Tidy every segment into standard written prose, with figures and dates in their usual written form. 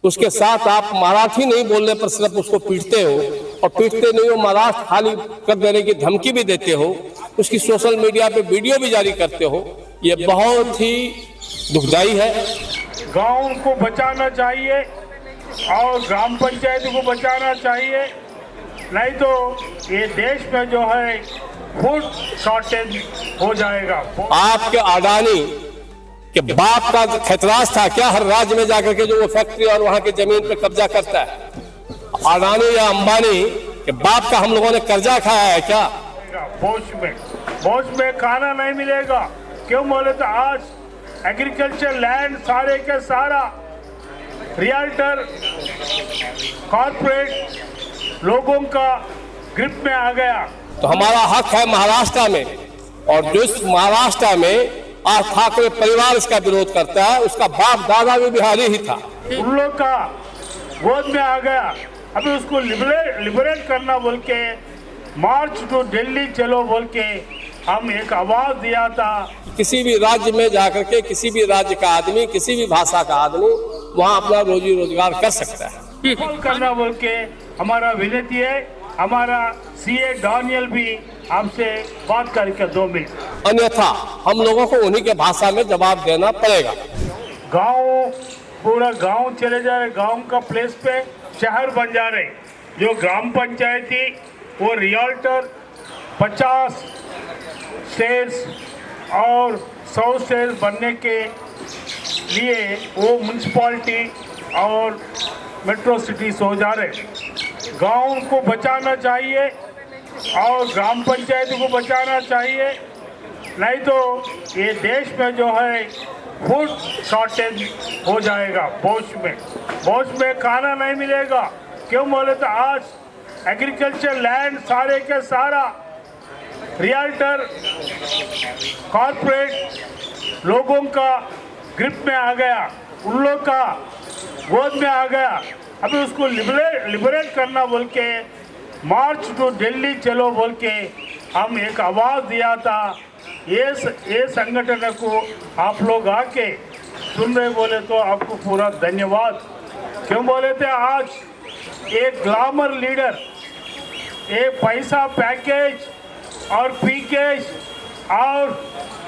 उसके साथ आप मराठी नहीं बोलने पर सिर्फ उसको पीटते हो, और पीटते नहीं हो, महाराष्ट्र खाली कर देने की धमकी भी देते हो, उसकी सोशल मीडिया पे वीडियो भी जारी करते हो। ये बहुत ही दुखदाई है। गांव को बचाना चाहिए और ग्राम पंचायत को बचाना चाहिए, नहीं तो ये देश में जो है फूड शॉर्टेज हो जाएगा। आपके अडानी के बाप का खतराज था क्या हर राज्य में जाकर के जो वो फैक्ट्री और वहां की जमीन पे कब्जा करता है? अडानी या अंबानी के बाप का हम लोगों ने कर्जा खाया है क्या? बोझ में खाना नहीं मिलेगा। क्यों बोले तो आज एग्रीकल्चर लैंड सारे के सारा रियल्टर कॉर्पोरेट लोगों का ग्रिप में आ गया। तो हमारा हक है महाराष्ट्र में, और जिस महाराष्ट्र में आज ठाकरे परिवार इसका विरोध करता है, उसका बाप दादा भी बिहारी ही था। उन लोग का गोद में आ गया। अभी उसको लिबरेट करना बोल के मार्च टू दिल्ली चलो बोल के हम एक आवाज दिया था। किसी भी राज्य में जाकर के किसी भी राज्य का आदमी, किसी भी भाषा का आदमी वहाँ अपना रोजी रोजगार कर सकता है। करना बोल के हमारा विनती है। हमारा सीए डैनियल भी आपसे बात करके 2 मिनट, अन्यथा हम लोगों को उन्हीं के भाषा में जवाब देना पड़ेगा। गांव पूरा गांव चले जा रहे, गांव का प्लेस पे शहर बन जा रहे। जो ग्राम पंचायत थी वो रियल्टर 50 शेयर्स और 100 शेयर्स बनने के लिए वो म्यूनसिपालिटी और मेट्रो सिटीज हो जा रहे। गांव को बचाना चाहिए और ग्राम पंचायत को बचाना चाहिए, नहीं तो ये देश में जो है फूड शॉर्टेज हो जाएगा। बोझ में खाना नहीं मिलेगा। क्यों बोले तो आज एग्रीकल्चर लैंड सारे के सारा रियल्टर कॉर्पोरेट लोगों का ग्रिप में आ गया। उन लोग का गोद में आ गया। अभी उसको लिबरेट करना बोल के मार्च टू दिल्ली चलो बोल के हम एक आवाज दिया था। ये संगठन को आप लोग आके सुन रहे बोले तो आपको पूरा धन्यवाद। क्यों बोले थे आज एक ग्लैमर लीडर एक पैसा पैकेज और पीकेज और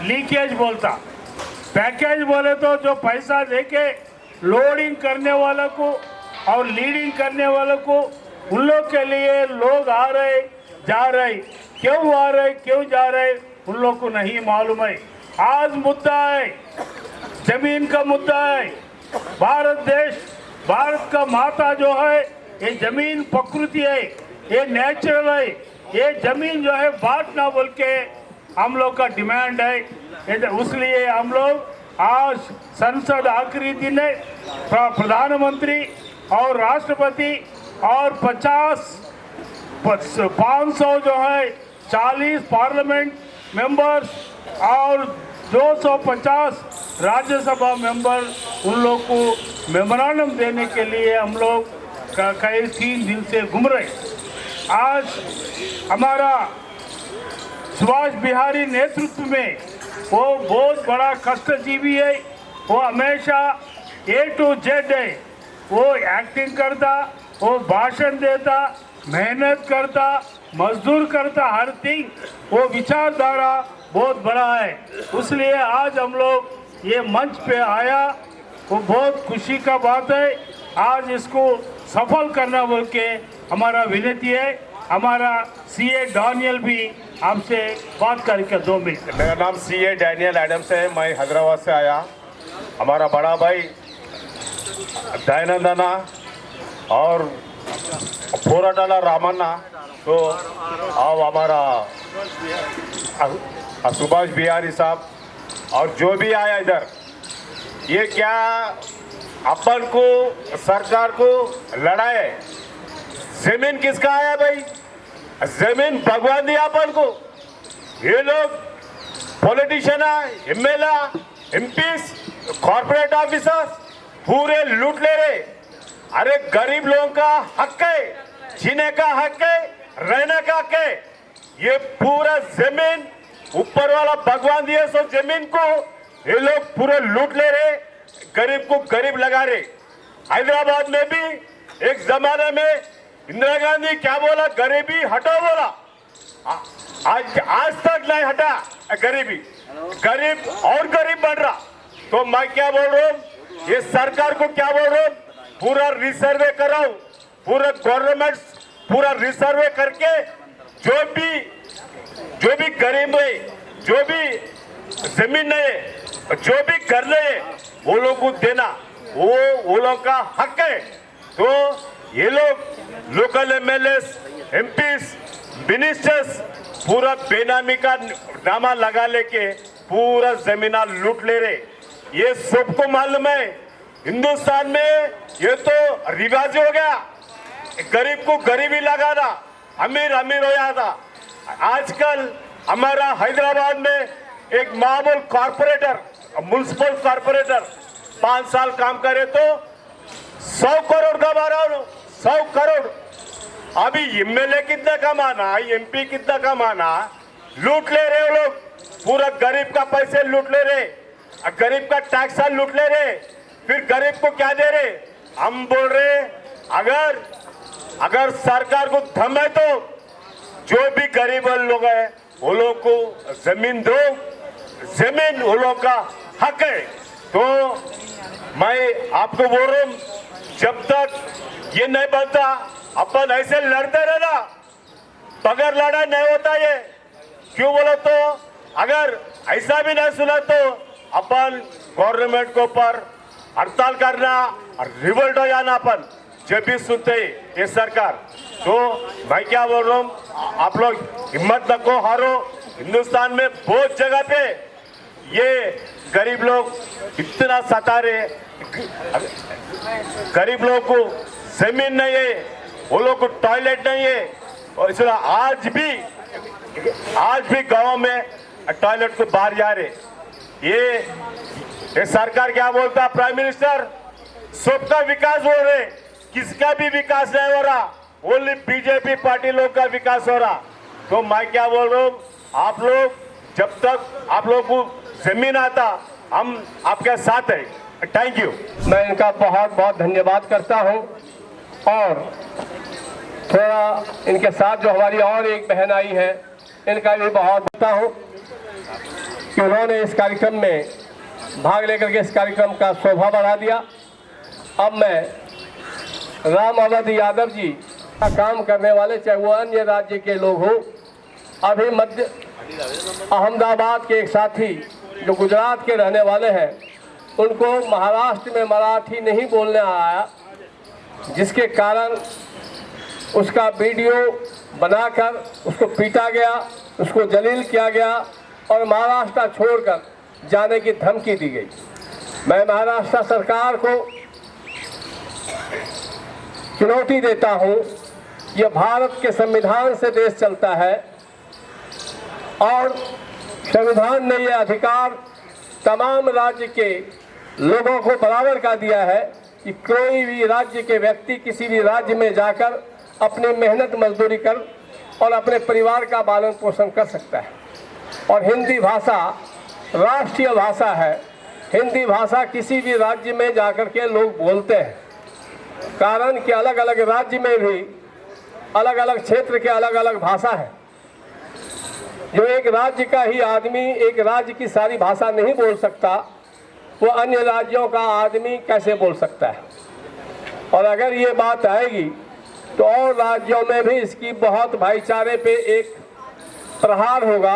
लीकेज बोलता। पैकेज बोले तो जो पैसा देके लोडिंग करने वालों को और लीडिंग करने वालों को, उन लोग के लिए लोग आ रहे जा रहे, क्यों आ रहे क्यों जा रहे उन लोग को नहीं मालूम है। आज मुद्दा है, जमीन का मुद्दा है। भारत देश, भारत का माता जो है, ये जमीन प्रकृति है, ये नेचुरल है। ये जमीन जो है बांटना बोल के हम लोग का डिमांड है। इसलिए हम लोग आज संसद आखिरी दिन है, प्रधानमंत्री और राष्ट्रपति और 500 जो है 40 पार्लियामेंट मेंबर्स और 250 राज्यसभा मेंबर, उन लोग को मेमोरेंडम देने के लिए हम लोग कई 3 दिन से घूम रहे। आज हमारा सुभाष बिहारी नेतृत्व में वो बहुत बड़ा कष्टजीवी है। वो हमेशा A to Z है। वो एक्टिंग करता, वो भाषण देता, मेहनत करता, मजदूर करता, हर थिंग। वो विचारधारा बहुत बड़ा है। इसलिए आज हम लोग ये मंच पे आया, वो बहुत खुशी का बात है। आज इसको सफल करना बोल के हमारा विनती है। हमारा सीए डैनियल भी आपसे बात करके 2 मिनट। मेरा नाम सीए डैनियल एडम्स है। मैं हैदराबाद से आया। हमारा बड़ा भाई दयानंदना और पोराटाला रामन्ना, तो अब हमारा सुभाष बिहारी साहब और जो भी आया इधर, ये क्या अपन को सरकार को लड़ाई है। जमीन किसका आया भाई? जमीन भगवान दिया अपन को। ये लोग पॉलिटिशियन है, एमएलए, एमपीस, कॉर्पोरेट ऑफिसर्स पूरे लूट ले रहे। अरे गरीब लोगों का हक है, जीने का हक है, रहने का हक है। ये पूरा जमीन ऊपर वाला भगवान दिए, सो जमीन को ये लोग पूरे लूट ले रहे, गरीब को गरीब लगा रहे। हैदराबाद में भी एक जमाने में इंदिरा गांधी क्या बोला, गरीबी हटाओ बोला। आज तक नहीं हटा गरीबी, गरीब और गरीब बढ़ रहा। तो मैं क्या बोल रहा हूँ, ये सरकार को क्या बोल रहा हूँ, पूरा रिसर्वे कराओ, पूरा गवर्नमेंट पूरा रिसर्वे करके जो भी गरीब है, जो भी जमीन नहीं है, जो भी घर नहीं है, वो लोग को देना, वो लोग का हक है। तो ये लोग लोकल एमएलएस, एमपीस, मिनिस्टर्स पूरा बेनामी का नामा लगा लेके पूरा जमीना लूट ले रहे। ये सबको मालूम है। हिंदुस्तान में ये तो रिवाज हो गया, गरीब को गरीबी लगाना, अमीर अमीर हो जाता। आजकल हमारा हैदराबाद में एक मामूल कॉर्पोरेटर, म्युनिसिपल कॉर्पोरेटर 5 साल काम करे तो 100 करोड़ का बारह 100 करोड़। अभी एमएलए कितना कमाना, एमपी कितना कमाना, लूट ले रहे वो लोग, पूरा गरीब का पैसे लूट ले रहे, गरीब का टैक्स लूट ले रहे। फिर गरीब को क्या दे रहे? हम बोल रहे अगर सरकार को दम है तो जो भी गरीब लोग है वो लोग को जमीन दो, जमीन वो लोग का हक है। तो मैं आपको बोल रहा हूँ, जब तक ये नहीं बनता अपन ऐसे लड़ते रहना, बगैर लड़ाई नहीं होता। ये क्यों बोलो तो अगर ऐसा भी नहीं सुना तो अपन गवर्नमेंट के ऊपर हड़ताल करना और रिवोल्ट हो जाना अपन जब भी सुनते ये सरकार। तो मैं क्या बोल रहा हूँ, आप लोग हिम्मत नको हारो। हिंदुस्तान में बहुत जगह पे ये गरीब लोग इतना सता रहे, गरीब लोग को जमीन नहीं है, वो लोग को टॉयलेट नहीं है, और इसलिए आज भी गांव में टॉयलेट को बाहर जा रहे। ये सरकार क्या बोलता, प्राइम मिनिस्टर सबका विकास बोल रहे, किसका भी विकास नहीं हो रहा, ओनली बीजेपी पार्टी लोग का विकास हो रहा। तो मैं क्या बोल रहा हूँ, आप लोग जब तक आप लोग को जमीन आता हम आपके साथ है। Thank you. मैं इनका बहुत बहुत धन्यवाद करता हूं। और थोड़ा इनके साथ जो हमारी और एक बहन आई है, इनका भी बहुत करता हूं कि उन्होंने इस कार्यक्रम में भाग लेकर के इस कार्यक्रम का शोभा बढ़ा दिया। अब मैं राम अवध यादव जी का काम करने वाले, चाहे वो अन्य राज्य के लोग हों, अभी मध्य अहमदाबाद के एक साथी जो गुजरात के रहने वाले हैं, उनको महाराष्ट्र में मराठी नहीं बोलने आया, जिसके कारण उसका वीडियो बनाकर उसको पीटा गया, उसको जलील किया गया और महाराष्ट्र छोड़कर जाने की धमकी दी गई। मैं महाराष्ट्र सरकार को चुनौती देता हूं, यह भारत के संविधान से देश चलता है और संविधान ने यह अधिकार तमाम राज्य के लोगों को बराबर का दिया है कि कोई भी राज्य के व्यक्ति किसी भी राज्य में जाकर अपनी मेहनत मजदूरी कर और अपने परिवार का पालन पोषण कर सकता है। और हिंदी भाषा राष्ट्रीय भाषा है। हिंदी भाषा किसी भी राज्य में जाकर के लोग बोलते हैं, कारण कि अलग अलग राज्य में भी अलग अलग क्षेत्र के अलग अलग भाषा है। जो एक राज्य का ही आदमी एक राज्य की सारी भाषा नहीं बोल सकता, वो अन्य राज्यों का आदमी कैसे बोल सकता है। और अगर ये बात आएगी तो और राज्यों में भी इसकी बहुत भाईचारे पे एक प्रहार होगा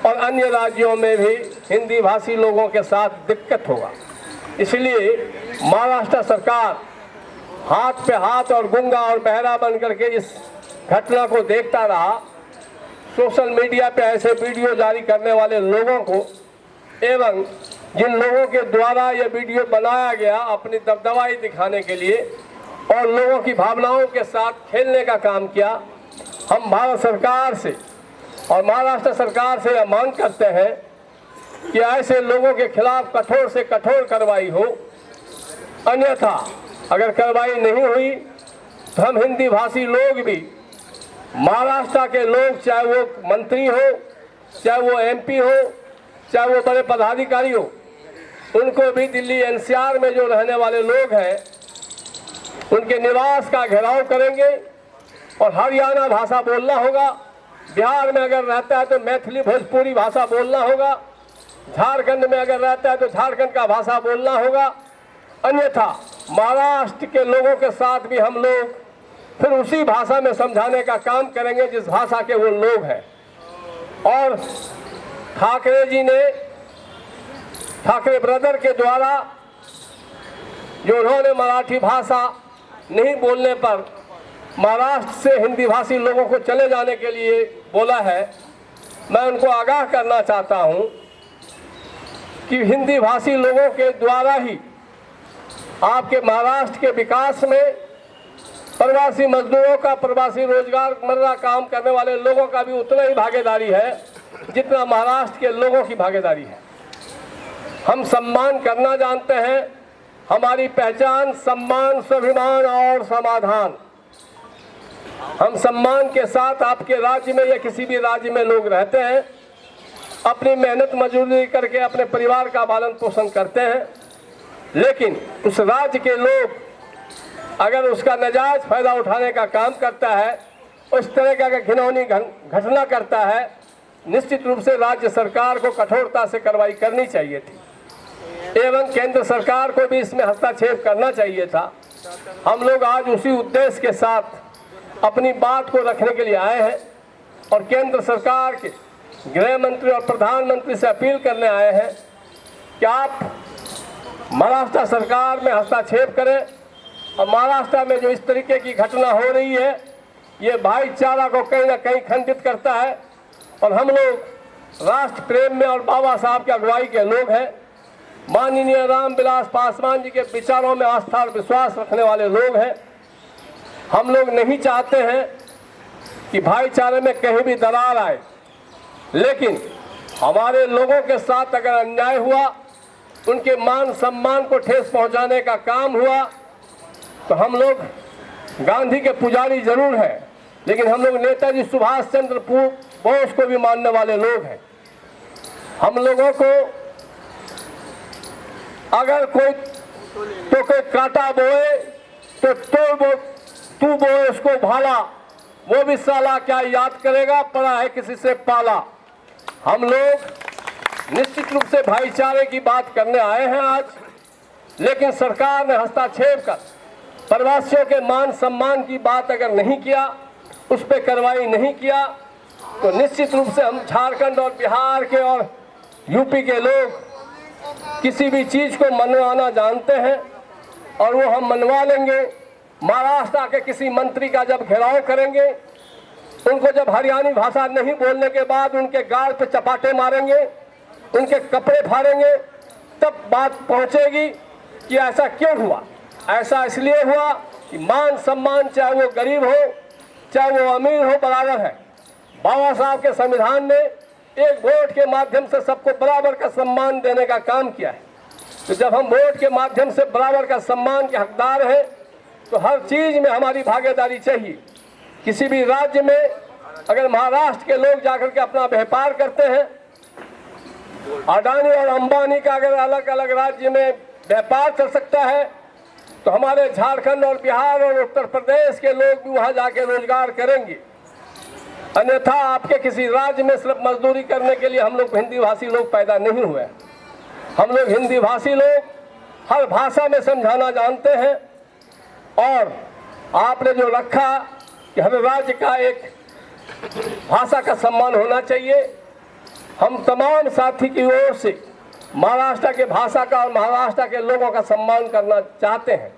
और अन्य राज्यों में भी हिंदी भाषी लोगों के साथ दिक्कत होगा। इसलिए महाराष्ट्र सरकार हाथ पे हाथ और गूंगा और बहरा बन करके इस घटना को देखता रहा। सोशल मीडिया पे ऐसे वीडियो जारी करने वाले लोगों को एवं जिन लोगों के द्वारा यह वीडियो बनाया गया अपनी दबदबाई दिखाने के लिए और लोगों की भावनाओं के साथ खेलने का काम किया, हम भारत सरकार से और महाराष्ट्र सरकार से यह मांग करते हैं कि ऐसे लोगों के खिलाफ कठोर से कठोर कार्रवाई हो। अन्यथा अगर कार्रवाई नहीं हुई तो हम हिंदी भाषी लोग भी, महाराष्ट्र के लोग, चाहे वो मंत्री हो, चाहे वो एमपी हो, चाहे वो बड़े पदाधिकारी हो, उनको भी दिल्ली एनसीआर में जो रहने वाले लोग हैं उनके निवास का घेराव करेंगे और हरियाणा भाषा बोलना होगा। बिहार में अगर रहता है तो मैथिली भोजपुरी भाषा बोलना होगा। झारखंड में अगर रहता है तो झारखंड का भाषा बोलना होगा। अन्यथा महाराष्ट्र के लोगों के साथ भी हम लोग फिर उसी भाषा में समझाने का काम करेंगे जिस भाषा के वो लोग हैं। और ठाकरे जी ने, ठाकरे ब्रदर के द्वारा जो उन्होंने मराठी भाषा नहीं बोलने पर महाराष्ट्र से हिंदी भाषी लोगों को चले जाने के लिए बोला है, मैं उनको आगाह करना चाहता हूं कि हिंदी भाषी लोगों के द्वारा ही आपके महाराष्ट्र के विकास में प्रवासी मजदूरों का, प्रवासी रोजगार मर्रा काम करने वाले लोगों का भी उतना ही भागीदारी है जितना महाराष्ट्र के लोगों की भागीदारी है। हम सम्मान करना जानते हैं। हमारी पहचान सम्मान, स्वाभिमान और समाधान। हम सम्मान के साथ आपके राज्य में या किसी भी राज्य में लोग रहते हैं, अपनी मेहनत मजदूरी करके अपने परिवार का पालन पोषण करते हैं। लेकिन उस राज्य के लोग अगर उसका नाजायज फायदा उठाने का काम करता है, उस तरह का घिनौनी घटना करता है, निश्चित रूप से राज्य सरकार को कठोरता से कार्रवाई करनी चाहिए थी एवं केंद्र सरकार को भी इसमें हस्तक्षेप करना चाहिए था। हम लोग आज उसी उद्देश्य के साथ अपनी बात को रखने के लिए आए हैं और केंद्र सरकार के गृह मंत्री और प्रधानमंत्री से अपील करने आए हैं कि आप महाराष्ट्र सरकार में हस्तक्षेप करें और महाराष्ट्र में जो इस तरीके की घटना हो रही है, ये भाईचारा को कहीं ना कहीं खंडित करता है। और हम लोग राष्ट्र प्रेम में और बाबा साहब की अगुवाई के लोग हैं। माननीय रामविलास पासवान जी के विचारों में आस्था और विश्वास रखने वाले लोग हैं। हम लोग नहीं चाहते हैं कि भाईचारे में कहीं भी दरार आए, लेकिन हमारे लोगों के साथ अगर अन्याय हुआ, उनके मान सम्मान को ठेस पहुंचाने का काम हुआ, तो हम लोग गांधी के पुजारी जरूर हैं, लेकिन हम लोग नेताजी सुभाष चंद्र बोस को भी मानने वाले लोग हैं। हम लोगों को अगर कोई कांटा बोए तो तू बोए उसको भाला, वो भी साला क्या याद करेगा, पड़ा है किसी से पाला। हम लोग निश्चित रूप से भाईचारे की बात करने आए हैं आज, लेकिन सरकार ने हस्तक्षेप कर प्रवासियों के मान सम्मान की बात अगर नहीं किया, उस पर कार्रवाई नहीं किया, तो निश्चित रूप से हम झारखंड और बिहार के और यूपी के लोग किसी भी चीज को मनवाना जानते हैं और वो हम मनवा लेंगे। महाराष्ट्र के किसी मंत्री का जब घेराव करेंगे, उनको जब हरियाणी भाषा नहीं बोलने के बाद उनके गाल पे चपाटे मारेंगे, उनके कपड़े फाड़ेंगे, तब बात पहुंचेगी कि ऐसा क्यों हुआ। ऐसा इसलिए हुआ कि मान सम्मान चाहे वो गरीब हो चाहे वो अमीर हो बराबर है। बाबा साहब के संविधान ने एक वोट के माध्यम से सबको बराबर का सम्मान देने का काम किया है। तो जब हम वोट के माध्यम से बराबर का सम्मान के हकदार हैं, तो हर चीज में हमारी भागीदारी चाहिए। किसी भी राज्य में अगर महाराष्ट्र के लोग जाकर के अपना व्यापार करते हैं, अडानी और अंबानी का अगर अलग अलग राज्य में व्यापार चल सकता है, तो हमारे झारखंड और बिहार और उत्तर प्रदेश के लोग भी वहां जाके रोजगार करेंगे। अन्यथा आपके किसी राज्य में सिर्फ मजदूरी करने के लिए हम लोग हिंदी भाषी लोग पैदा नहीं हुए। हम लोग हिंदी भाषी लोग हर भाषा में समझाना जानते हैं। और आपने जो रखा कि हर राज्य का एक भाषा का सम्मान होना चाहिए, हम तमाम साथी की ओर से महाराष्ट्र के भाषा का और महाराष्ट्र के लोगों का सम्मान करना चाहते हैं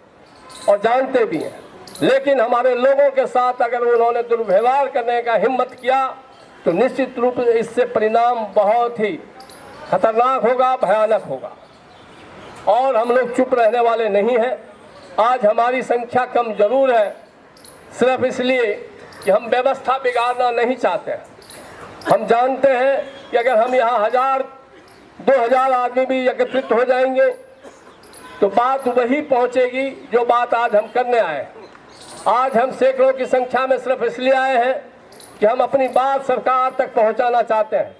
और जानते भी हैं। लेकिन हमारे लोगों के साथ अगर उन्होंने दुर्व्यवहार करने का हिम्मत किया, तो निश्चित रूप से इससे परिणाम बहुत ही खतरनाक होगा, भयानक होगा। और हम लोग चुप रहने वाले नहीं हैं। आज हमारी संख्या कम जरूर है, सिर्फ इसलिए कि हम व्यवस्था बिगाड़ना नहीं चाहते हैं। हम जानते हैं कि अगर हम यहाँ 1000-2000 आदमी भी एकत्रित हो जाएंगे, तो बात वही पहुंचेगी जो बात आज हम करने आए हैं। आज हम सैकड़ों की संख्या में सिर्फ इसलिए आए हैं कि हम अपनी बात सरकार तक पहुंचाना चाहते हैं।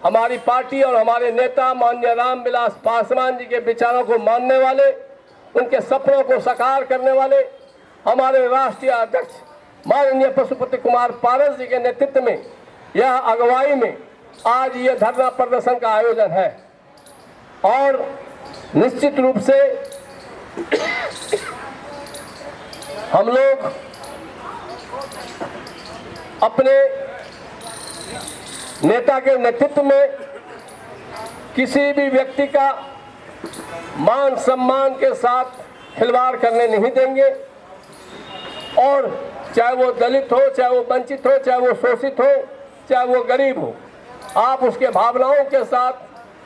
हमारी पार्टी और हमारे नेता माननीय रामविलास पासवान जी के विचारों को मानने वाले, उनके सपनों को साकार करने वाले हमारे राष्ट्रीय अध्यक्ष माननीय पशुपति कुमार पारस जी के नेतृत्व में, यह अगुवाई में आज ये धरना प्रदर्शन का आयोजन है। और निश्चित रूप से हम लोग अपने नेता के नेतृत्व में किसी भी व्यक्ति का मान सम्मान के साथ खिलवाड़ करने नहीं देंगे। और चाहे वो दलित हो, चाहे वो वंचित हो, चाहे वो शोषित हो, चाहे वो गरीब हो, आप उसके भावनाओं के साथ,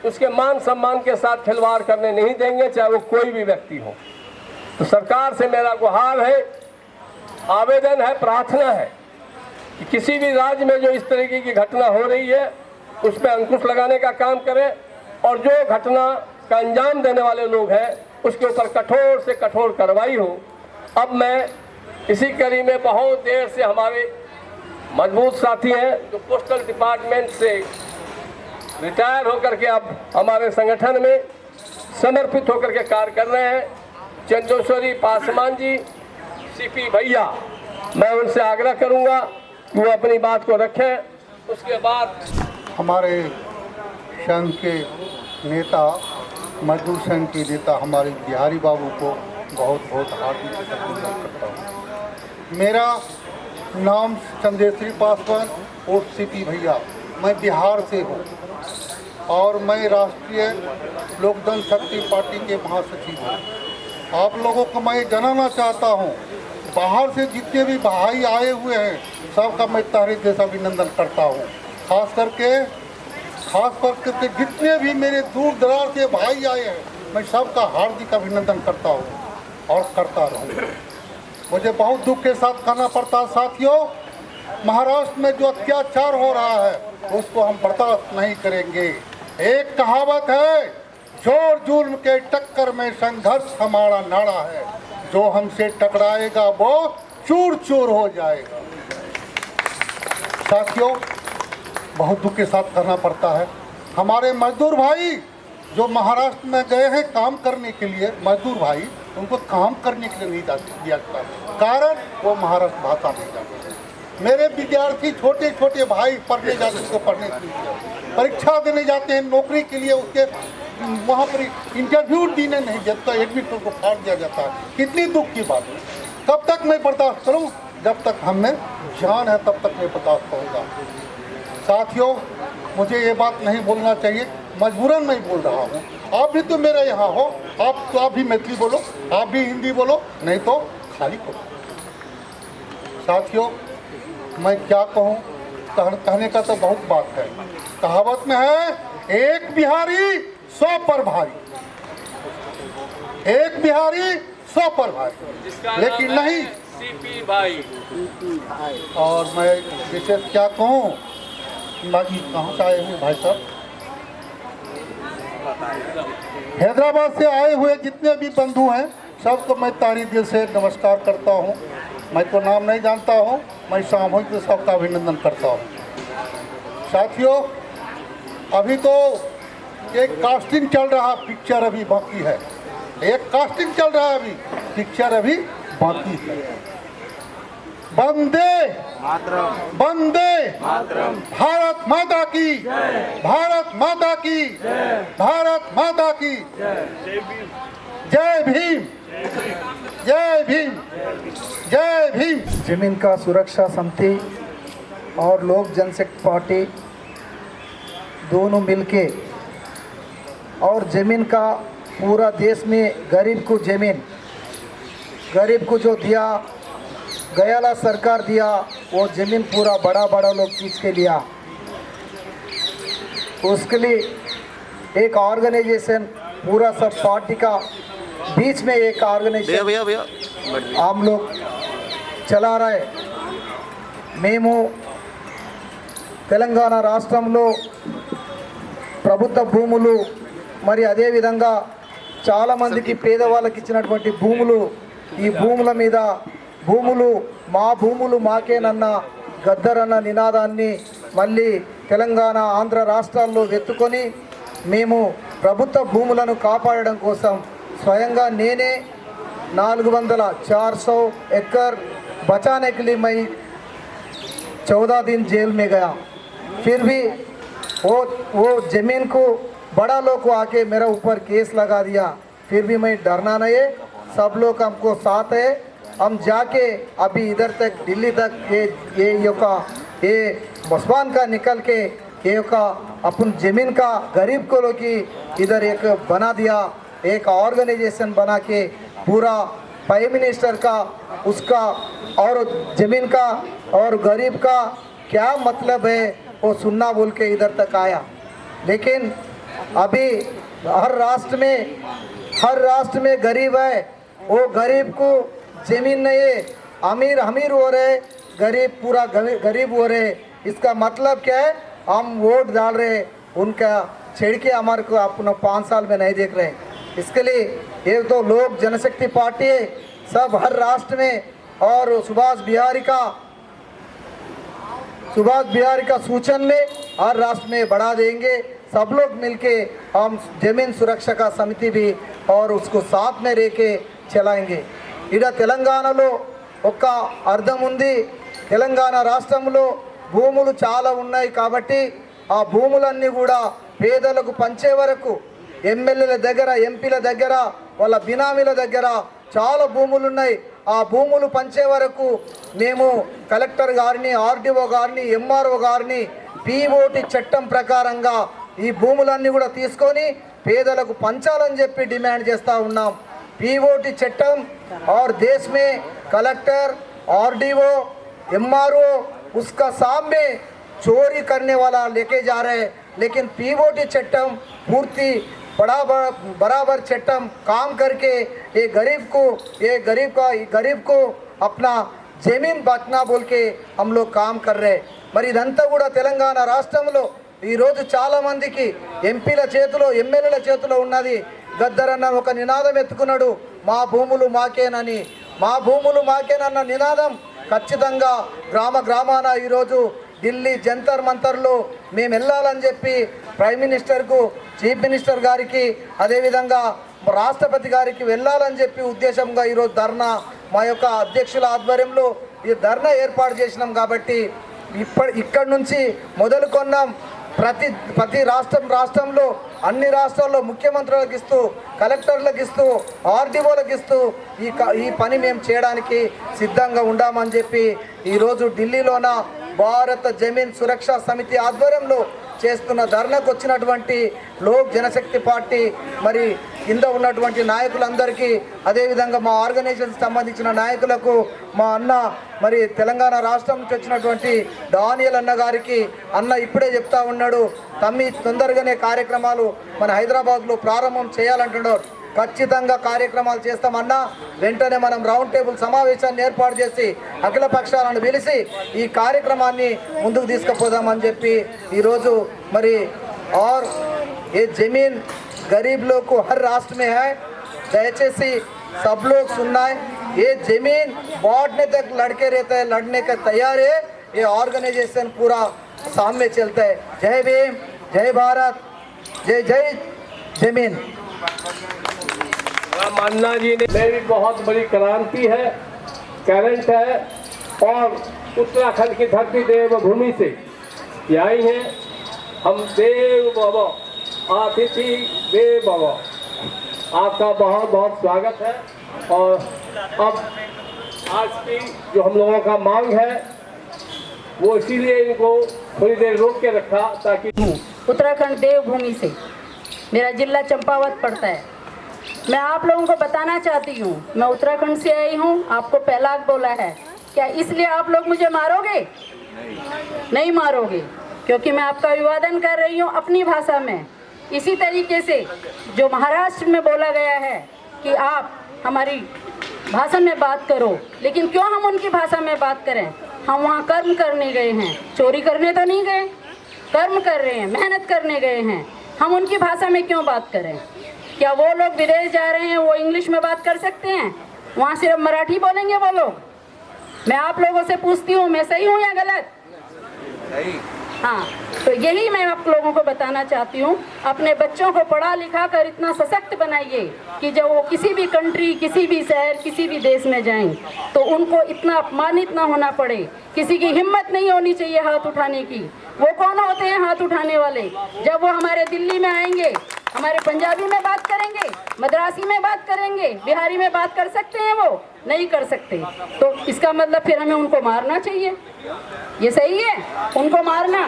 उसके मान सम्मान के साथ खिलवाड़ करने नहीं देंगे, चाहे वो कोई भी व्यक्ति हो। तो सरकार से मेरा गुहार है, आवेदन है, प्रार्थना है कि किसी भी राज्य में जो इस तरीके की घटना हो रही है उस पर अंकुश लगाने का काम करें, और जो घटना का अंजाम देने वाले लोग हैं उसके ऊपर कठोर से कठोर कार्रवाई हो। अब मैं इसी कड़ी में बहुत देर से हमारे मजबूत साथी हैं जो पोस्टल डिपार्टमेंट से रिटायर होकर के अब हमारे संगठन में समर्पित होकर के कार्य कर रहे हैं, चंद्रेश्वरी पासवान जी, सीपी भैया, मैं उनसे आग्रह करूंगा कि वो अपनी बात को रखें। उसके बाद हमारे संघ के नेता, मजदूर संघ के नेता हमारे बिहारी बाबू को बहुत बहुत हार्दिक अभिनंदन करता हूँ। मेरा नाम चंद्रेश्वरी पासवान और सीपी भैया, मैं बिहार से हूँ और मैं राष्ट्रीय लोक जनशक्ति पार्टी के महासचिव हूँ। आप लोगों को मैं जनाना चाहता हूँ, बाहर से जितने भी भाई आए हुए हैं सबका मैं तहे दिल से अभिनंदन करता हूँ। खास करके जितने भी मेरे दूर दराज से भाई आए हैं मैं सबका हार्दिक अभिनंदन करता हूँ और करता रहूँ। मुझे बहुत दुख के साथ कहना पड़ता है साथियों, महाराष्ट्र में जो अत्याचार हो रहा है उसको हम बर्दाश्त नहीं करेंगे। एक कहावत है, जोर जुल्म के टक्कर में संघर्ष हमारा नारा है, जो हमसे टकराएगा वो चूर चूर हो जाएगा। साथियों, बहुत दुख के साथ करना पड़ता है। हमारे मजदूर भाई जो महाराष्ट्र में गए हैं काम करने के लिए, मजदूर भाई उनको काम करने के लिए नहीं दिया जाता, कारण वो महाराष्ट्र भाषा नहीं जानते। मेरे विद्यार्थी छोटे छोटे भाई पढ़ने जाते, उसको पढ़ने के लिए परीक्षा देने जाते हैं नौकरी के लिए, उसके वहाँ पर इंटरव्यू देने नहीं देता, एडमिट को फाड़ दिया जाता है। कितनी दुख की बात है। कब तक मैं बर्दाश्त करूँ? जब तक हम में जान है तब तक मैं बर्दाश्त करूँगा। साथियों, मुझे ये बात नहीं बोलना चाहिए, मजबूरन मैं बोल रहा हूँ। आप भी तो मेरे यहाँ हो, आप भी मैथिली बोलो, आप भी हिंदी बोलो, नहीं तो खाली करो। साथियों, मैं क्या कहूँ, कहने का तो बहुत बात है। कहावत में है, एक बिहारी 100 पर भारी, एक बिहारी 100 पर भारी, लेकिन नहीं सीपी भाई। और मैं विशेष क्या कहूँ, बाकी कहाँ से आए हुए भाई साहब, हैदराबाद से आए हुए जितने भी बंधु हैं सबको मैं तारी दिल से नमस्कार करता हूँ। मैं तो नाम नहीं जानता हूँ, मैं सामूहिक से सबका अभिनंदन करता हूँ। साथियों, अभी तो एक कास्टिंग चल रहा, पिक्चर अभी बाकी है। एक कास्टिंग चल रहा है, अभी पिक्चर अभी बाकी है। वंदे वंदे भारत माता की, भारत माता की, भारत माता की जय भीम, जय भीम, जय भीम। जमीन का सुरक्षा समिति और लोक जनशक्ति पार्टी दोनों मिलके और जमीन का पूरा देश में गरीब को जमीन, गरीब को जो दिया गयाला सरकार दिया, वो ज़मीन पूरा बड़ा बड़ा लोग खींच के लिया। उसके लिए एक ऑर्गेनाइजेशन पूरा सब पार्टी का बीच में एक ऑर्गेनाइजेशन हम लोग चला रहे। మేము తెలంగాణ రాష్ట్రంలో ప్రభుత్వ భూములు మరి అదే విధంగా చాలా మందికి పేదవాళ్ళకి ఇచ్చినటువంటి భూములు, ఈ భూముల మీద భూములు మా భూములు మాకేనన్న గద్దరన్న నినాదాన్ని మళ్ళీ తెలంగాణ ఆంధ్ర రాష్ట్రాల్లో వెతుకొని మేము ప్రభుత్వ భూములను కాపాడడం కోసం స్వయంగా నేనే 400 एकड़ बचाने के लिए मैं 14 दिन जेल में गया। फिर भी वो ज़मीन को बड़ा लोग को आके मेरे ऊपर केस लगा दिया। फिर भी मैं डरना नहीं है, सब लोग हमको साथ है। हम जाके अभी इधर तक दिल्ली तक ये मस्बान का निकल के ये का अपन ज़मीन का गरीब को लोग की इधर एक बना दिया, एक ऑर्गेनाइजेशन बना के पूरा प्राइम मिनिस्टर का उसका और ज़मीन का और गरीब का क्या मतलब है वो सुनना बोल के इधर तक आया। लेकिन अभी हर राष्ट्र में गरीब है, वो गरीब को ज़मीन नहीं है, अमीर हो रहे, गरीब पूरा गरीब हो रहे। इसका मतलब क्या है? हम वोट डाल रहे, उनका छेड़ के हमारे को अपना 5 साल में नहीं देख रहे। इसके लिए ये तो लोक जनशक्ति पार्टी है, सब हर राष्ट्र में, और सुभाष बिहारी का सूचन में हर राष्ट्र में बढ़ा देंगे। सब लोग मिलके हम जमीन सुरक्षा का समिति भी और उसको साथ में लेके चलाएंगे। इधर తెలంగాణలో ఒక అర్థం ఉంది, తెలంగాణ రాష్ట్రంలో భూములు చాలా ఉన్నాయి కాబట్టి ఆ భూములన్నీ కూడా పేదలకు పంచే వరకు ఎమ్మెల్యేల దగ్గర, ఎంపీల దగ్గర, వాళ్ళ బినామీల దగ్గర చాలా భూములు ఉన్నాయి। ఆ భూములు పంచే వరకు మేము కలెక్టర్ గారిని, ఆర్డీఓ గారిని, ఎంఆర్ఓ గారిని పీఓటీ చట్టం ప్రకారంగా ఈ భూములన్నీ కూడా తీసుకొని పేదలకు పంచాలని చెప్పి డిమాండ్ చేస్తూ ఉన్నాం। पीओटी चट्टम और देश में कलेक्टर, आरडीओ, एमआरओ उसका सामने चोरी करने वाला लेके जा रहे हैं। लेकिन पीओटी चट्टम पूर्ति बराबर चट्टम काम करके ये गरीब को अपना जमीन बचना बोल के हम लोग काम कर रहे हैं। మరి ఇదంతా కూడా తెలంగాణ రాష్ట్రంలో ఈరోజు చాలా మందికి ఎంపీల చేతిలో, ఎమ్మెల్యేల చేతిలో ఉన్నది। గద్దరన్న ఒక నినాదం ఎత్తుకున్నాడు, మా భూములు మాకేనని। మా భూములు మాకేనన్న నినాదం ఖచ్చితంగా గ్రామాన ఈరోజు ఢిల్లీ జంతర్ మంతర్లో మేము వెళ్ళాలని చెప్పి ప్రైమ్ మినిస్టర్కు, చీఫ్ మినిస్టర్ గారికి, అదేవిధంగా రాష్ట్రపతి గారికి వెళ్ళాలని చెప్పి ఉద్దేశంగా ఈరోజు ధర్నా మా యొక్క అధ్యక్షుల ఆధ్వర్యంలో ఈ ధర్నా ఏర్పాటు చేసినాం। కాబట్టి ఇక్కడ నుంచి మొదలుకొన్నాం। ప్రతి రాష్ట్రంలో అన్ని రాష్ట్రాల్లో ముఖ్యమంత్రులకు ఇస్తూ, కలెక్టర్లకు ఇస్తూ, ఆర్డీఓలకు ఇస్తూ ఈ పని మేము చేయడానికి సిద్ధంగా ఉండామని చెప్పి ఈరోజు ఢిల్లీలోన భారత జమీన్ సురక్షా సమితి ఆధ్వర్యంలో చేస్తున్న ధర్నాకు వచ్చినటువంటి లోక్ జనశక్తి పార్టీ మరి కింద ఉన్నటువంటి నాయకులందరికీ, అదేవిధంగా మా ఆర్గనైజేషన్కి సంబంధించిన నాయకులకు, మా అన్న మరి తెలంగాణ రాష్ట్రం నుంచి వచ్చినటువంటి డానియల్ అన్న గారికి, అన్న ఇప్పుడే చెప్తా ఉన్నాడు తమ్మి తొందరగానే కార్యక్రమాలు మన హైదరాబాద్లో ప్రారంభం చేయాలంటున్నాడు। ఖచ్చితంగా కార్యక్రమాలు చేస్తామన్నా। వెంటనే మనం రౌండ్ టేబుల్ సమావేశాన్ని ఏర్పాటు చేసి అఖిల పక్షాలను పిలిచి ఈ కార్యక్రమాన్ని ముందుకు తీసుకుపోదామని చెప్పి ఈరోజు మరి और ये ज़मीन गरीब लोग को हर राष्ट्र में है, दयచేసి सब लोग सुनना है। ये ज़मीन बांटने तक लड़के रहते हैं, लड़ने का तैयार है। ये ऑर्गेनाइजेशन पूरा सामने चलता है। जय भीम, जय भारत, जय ज़मीन। अन्ना जी ने मेरी बहुत बड़ी क्रांति है, करंट है, और उत्तराखंड की धरती देवभूमि से ये आई हैं। हम देव भव अतिथि देव भव, आपका बहुत बहुत स्वागत है। और अब आज की जो हम लोगों का मांग है वो इसीलिए इनको थोड़ी देर रोक के रखा ताकि उत्तराखंड देवभूमि से मेरा जिला चंपावत पड़ता है। मैं आप लोगों को बताना चाहती हूँ, मैं उत्तराखंड से आई हूँ। आपको पहला बोला है, क्या इसलिए आप लोग मुझे मारोगे? नहीं मारोगे, क्योंकि मैं आपका अभिवादन कर रही हूँ अपनी भाषा में। इसी तरीके से जो महाराष्ट्र में बोला गया है कि आप हमारी भाषा में बात करो, लेकिन क्यों हम उनकी भाषा में बात करें? हम वहाँ कर्म करने गए हैं, चोरी करने तो नहीं गए, कर्म कर रहे हैं, मेहनत करने गए हैं। हम उनकी भाषा में क्यों बात करें? क्या वो लोग विदेश जा रहे हैं, वो इंग्लिश में बात कर सकते हैं? वहाँ सिर्फ मराठी बोलेंगे वो लोग? मैं आप लोगों से पूछती हूँ, मैं सही हूँ या गलत? हाँ, तो यही मैं आप लोगों को बताना चाहती हूँ। अपने बच्चों को पढ़ा लिखा कर इतना सशक्त बनाइए कि जब वो किसी भी कंट्री, किसी भी शहर, किसी भी देश में जाएं तो उनको इतना अपमानित ना होना पड़े। किसी की हिम्मत नहीं होनी चाहिए हाथ उठाने की। वो कौन होते हैं हाथ उठाने वाले? जब वो हमारे दिल्ली में आएंगे, हमारे पंजाबी में बात करेंगे, मद्रासी में बात करेंगे, बिहारी में बात कर सकते हैं? वो नहीं कर सकते। तो इसका मतलब फिर हमें उनको मारना चाहिए। ये सही है? उनको मारना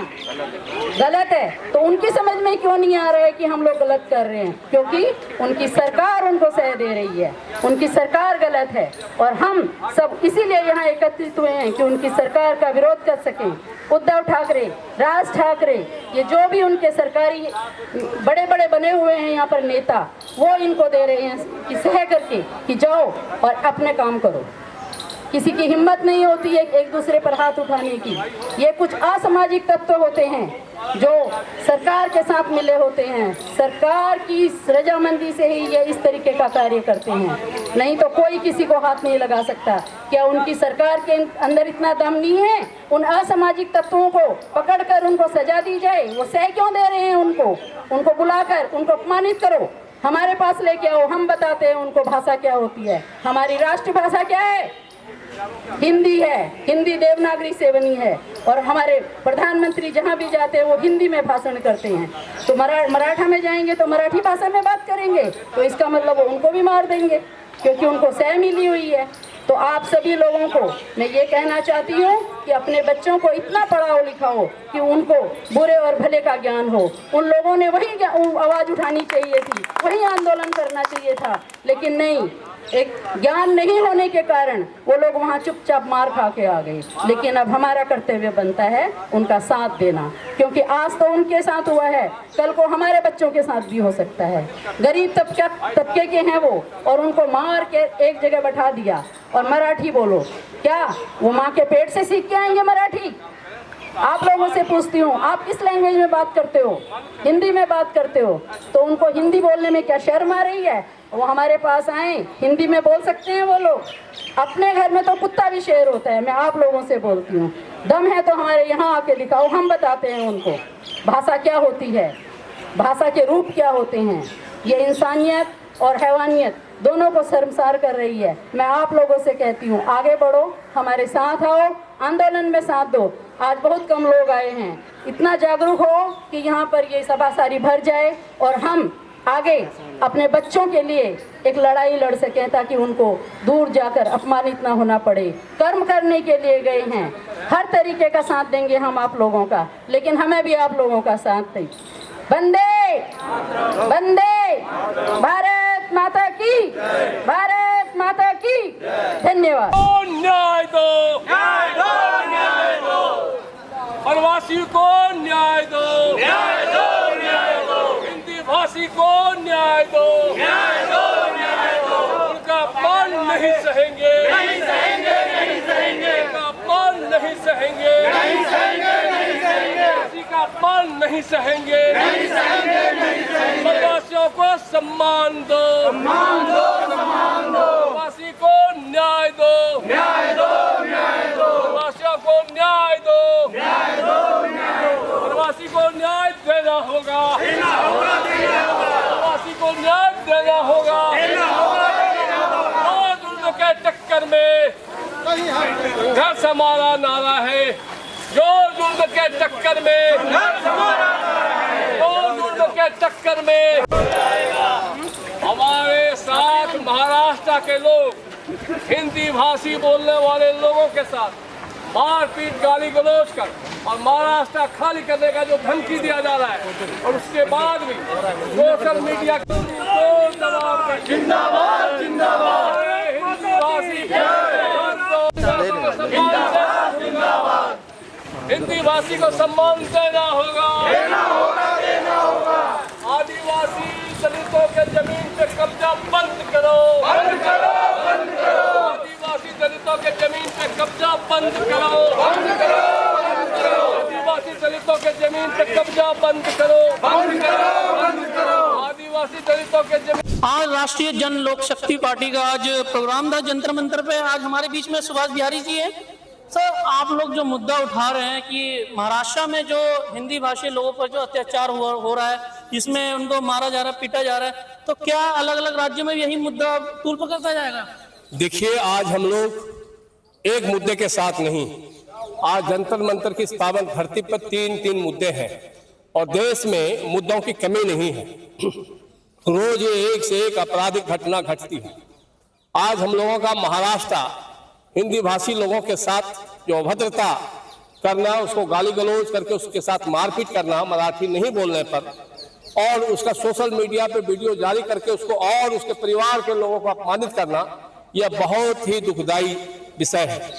गलत है। तो उनकी समझ में क्यों नहीं आ रहा है कि हम लोग गलत कर रहे हैं? क्योंकि उनकी सरकार उनको सह दे रही है, उनकी सरकार गलत है। और हम सब इसीलिए यहाँ एकत्रित हुए हैं कि उनकी सरकार का विरोध कर सकें। उद्धव ठाकरे, राज ठाकरे, ये जो भी उनके सरकारी बड़े बड़े बने हुए हैं यहाँ पर नेता, वो इनको दे रहे हैं कि सह करके कि जाओ और अपने काम करो। किसी की हिम्मत नहीं होती है एक दूसरे पर हाथ उठाने की। ये कुछ असामाजिक तत्व होते हैं जो सरकार के साथ मिले होते हैं। सरकार की रजामंदी से ही ये इस तरीके का कार्य करते हैं, नहीं तो कोई किसी को हाथ नहीं लगा सकता। क्या उनकी सरकार के अंदर इतना दम नहीं है? उन असामाजिक तत्वों को पकड़कर उनको सजा दी जाए। वो सह क्यों दे रहे हैं? उनको बुलाकर उनको अपमानित करो, हमारे पास लेके आओ, हम बताते हैं उनको भाषा क्या होती है। हमारी राष्ट्रभाषा क्या है? हिंदी है। हिंदी देवनागरी से बनी है और हमारे प्रधानमंत्री जहाँ भी जाते हैं वो हिंदी में भाषण करते हैं। तो मराठा में जाएंगे तो मराठी भाषा में बात करेंगे, तो इसका मतलब वो उनको भी मार देंगे क्योंकि उनको सह मिली हुई है। तो आप सभी लोगों को मैं ये कहना चाहती हूँ कि अपने बच्चों को इतना पढ़ाओ लिखाओ कि उनको बुरे और भले का ज्ञान हो। उन लोगों ने वही आवाज़ उठानी चाहिए थी, वही आंदोलन करना चाहिए था, लेकिन नहीं, एक ज्ञान नहीं होने के कारण वो लोग वहाँ चुपचाप मार खा के आ गए। लेकिन अब हमारा कर्तव्य बनता है उनका साथ देना, क्योंकि आज तो उनके साथ हुआ है, कल को हमारे बच्चों के साथ भी हो सकता है। गरीब तबके के हैं वो, और उनको मार के एक जगह बैठा दिया और मराठी बोलो। क्या वो माँ के पेट से सीख के आएंगे मराठी? आप लोगों से पूछती हूँ, आप किस लैंग्वेज में बात करते हो? हिंदी में बात करते हो, तो उनको हिंदी बोलने में क्या शर्म आ रही है? वो हमारे पास आए, हिंदी में बोल सकते हैं वो लोग। अपने घर में तो कुत्ता भी शेर होता है। मैं आप लोगों से बोलती हूँ, दम है तो हमारे यहाँ आके दिखाओ, हम बताते हैं उनको भाषा क्या होती है, भाषा के रूप क्या होते हैं। ये इंसानियत और हैवानियत दोनों को शर्मसार कर रही है। मैं आप लोगों से कहती हूँ, आगे बढ़ो, हमारे साथ आओ, आंदोलन में साथ दो। आज बहुत कम लोग आए हैं, इतना जागरूक हो कि यहाँ पर ये सभा सारी भर जाए और हम आगे अपने बच्चों के लिए एक लड़ाई लड़ सकें, ताकि उनको दूर जाकर अपमानित ना होना पड़े। कर्म करने के लिए गए हैं, हर तरीके का साथ देंगे हम आप लोगों का, लेकिन हमें भी आप लोगों का साथ दें। वंदे वंदे भारत माता की, भारत माता की। धन्यवाद। न्याय दो, न्याय दो, न्याय दो, प्रवासी को न्याय दो, न्याय दो, न्याय दो, हिंदी भाषी को न्याय दो, न्याय दो, न्याय दो। उनका अपमान नहीं सहेंगे, नहीं सहेंगे, नहीं सहेंगे, उनका अपमान नहीं सहेंगे, नहीं सहेंगे, नहीं सहेंगे, किसी का अपमान नहीं सहेंगे, नहीं सहेंगे, नहीं सहेंगे। प्रवासियों को सम्मान दो, सम्मान दो, सम्मान दो, प्रवासी को न्याय दो, न्याय दो, न्याय दो, प्रवासियों को न्याय दो, न्याय दो, न्याय दो, प्रवासी को न्याय देना होगा, देना होगा, देना होगा, प्रवासी को न्याय देना होगा, देना होगा, देना होगा। रोज उनके टक्कर में संघर्ष हमारा नारा है, जो जुल्म के टक्कर में, जो जुल्म के टक्कर में हमारे साथ महाराष्ट्र के लोग, हिंदी भाषी बोलने वाले लोगों के साथ मारपीट, गाली गलौज कर और महाराष्ट्र खाली करने का जो धमकी दिया जा रहा है, और उसके बाद भी सोशल मीडिया को दबाव, जिंदाबाद, जिंदाबाद, हिंदी भाषी, हिंदी भाषी को सम्मान देना होगा, देना होगा, देना होगा। आदिवासी दलितों के जमीन पे कब्जा बंद करो, बंद करो, बंद करो। आदिवासी दलितों के जमीन पे कब्जा बंद करो, बंद करो, बंद करो। आदिवासी दलितों के जमीन पे कब्जा बंद करो, बंद करो, बंद करो। आदिवासी दलितों के जमीन। आज राष्ट्रीय जन लोक शक्ति पार्टी का आज प्रोग्राम था जंतर मंतर पे। आज हमारे बीच में सुभाष बिहारी जी हैं, सर, आप लोग जो मुद्दा उठा रहे हैं कि महाराष्ट्र में जो हिंदी भाषी लोगों पर जो अत्याचार हो रहा है, जिसमें उनको मारा जा रहा है, पीटा जा रहा है, तो क्या अलग अलग राज्यों में यही मुद्दा तूल पकड़ता जाएगा? देखिए, आज हम लोग एक मुद्दे के साथ नहीं, आज जंतर मंतर की इस पावन धरती पर तीन मुद्दे हैं और देश में मुद्दों की कमी नहीं है। रोज एक से एक आपराधिक घटना घटती है। आज हम लोगों का महाराष्ट्र हिंदी भाषी लोगों के साथ जो अभद्रता करना, उसको गाली गलौज करके उसके साथ मारपीट करना मराठी नहीं बोलने पर, और उसका सोशल मीडिया पे वीडियो जारी करके उसको और उसके परिवार के लोगों को अपमानित करना, यह बहुत ही दुखदाई विषय है।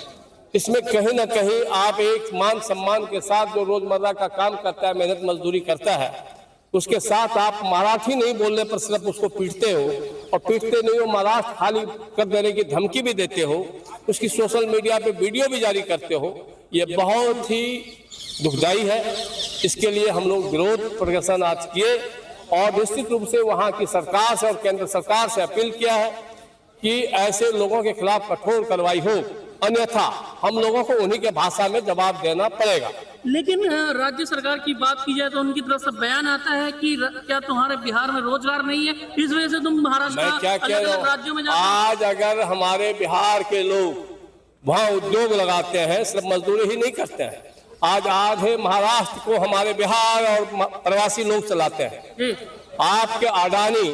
इसमें कहीं ना कहीं आप एक मान सम्मान के साथ जो रोजमर्रा का काम करता है, मेहनत मजदूरी करता है, उसके साथ आप मराठी नहीं बोलने पर सिर्फ उसको पीटते हो, और पीटते नहीं हो, महाराष्ट्र खाली कर देने की धमकी भी देते हो, उसकी सोशल मीडिया पे वीडियो भी जारी करते हो, ये बहुत ही दुखदाई है। इसके लिए हम लोग विरोध प्रदर्शन आज किए और निश्चित रूप से वहाँ की सरकार से और केंद्र सरकार से अपील किया है कि ऐसे लोगों के खिलाफ कठोर कार्रवाई हो, अन्यथा हम लोगों को उन्हीं के भाषा में जवाब देना पड़ेगा। लेकिन राज्य सरकार की बात की जाए तो उनकी तरफ से बयान आता है कि क्या तुम्हारे बिहार में रोजगार नहीं है, इस वजह से तुम महाराष्ट्र मैं क्या कह रहा राज्यों में हूँ, आज अगर हमारे बिहार के लोग वहाँ उद्योग लगाते हैं, सिर्फ मजदूरी ही नहीं करते हैं, आज आधे महाराष्ट्र को हमारे बिहार और प्रवासी लोग चलाते हैं। आपके अडानी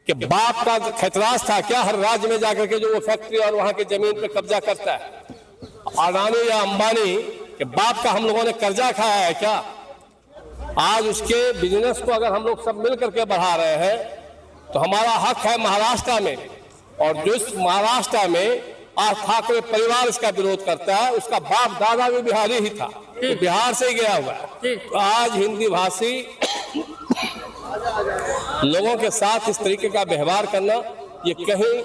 के बाप का खतराज था क्या हर राज्य में जाकर के जो वो फैक्ट्री और वहाँ की जमीन पे कब्जा करता है? अडानी या अंबानी के बाप का हम लोगों ने कर्जा खाया है क्या? आज उसके बिजनेस को अगर हम लोग सब मिल करके बढ़ा रहे हैं तो हमारा हक है महाराष्ट्र में, और जिस महाराष्ट्र में आज ठाकरे परिवार इसका विरोध करता है, उसका बाप दादा भी बिहारी ही था, तो बिहार से ही गया हुआ है। तो आज हिंदी भाषी लोगों के साथ इस तरीके का व्यवहार करना ये कहीं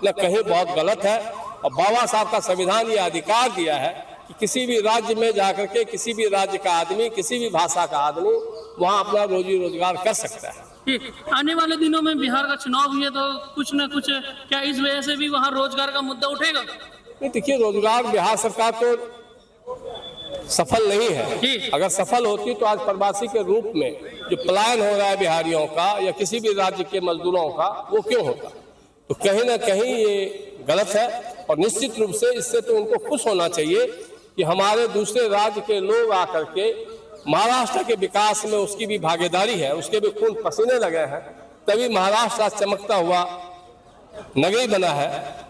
न कहीं बहुत गलत है, और बाबा साहब का संविधान ये अधिकार दिया है कि किसी भी राज्य में जाकर के किसी भी राज्य का आदमी, किसी भी भाषा का आदमी वहाँ अपना रोजी रोजगार कर सकता है। आने वाले दिनों में बिहार का चुनाव भी है, तो कुछ न कुछ क्या इस वजह से भी वहाँ रोजगार का मुद्दा उठेगा? नहीं, देखिए, रोजगार बिहार सरकार तो सफल नहीं है। अगर सफल होती तो आज प्रवासी के रूप में जो पलायन हो रहा है बिहारियों का या किसी भी राज्य के मजदूरों का, वो क्यों होता? तो कहीं ना कहीं ये गलत है, और निश्चित रूप से इससे तो उनको खुश होना चाहिए कि हमारे दूसरे राज्य के लोग आकर के महाराष्ट्र के विकास में उसकी भी भागीदारी है, उसके भी खून पसीने लगे हैं, तभी महाराष्ट्र आज चमकता हुआ नगरी बना है।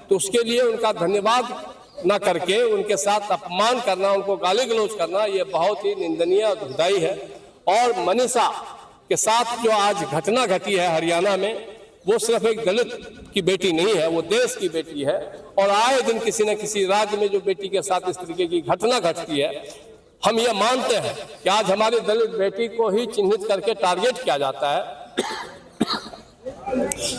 तो उसके लिए उनका धन्यवाद न करके उनके साथ अपमान करना, उनको गाली गलौज करना, ये बहुत ही निंदनीय और दुखदाई है। और मनीषा के साथ जो आज घटना घटी है हरियाणा में, वो सिर्फ एक दलित की बेटी नहीं है, वो देश की बेटी है, और आए दिन किसी न किसी राज्य में जो बेटी के साथ इस तरीके की घटना घटती है, हम ये मानते हैं कि आज हमारी दलित बेटी को ही चिन्हित करके टारगेट किया जाता है।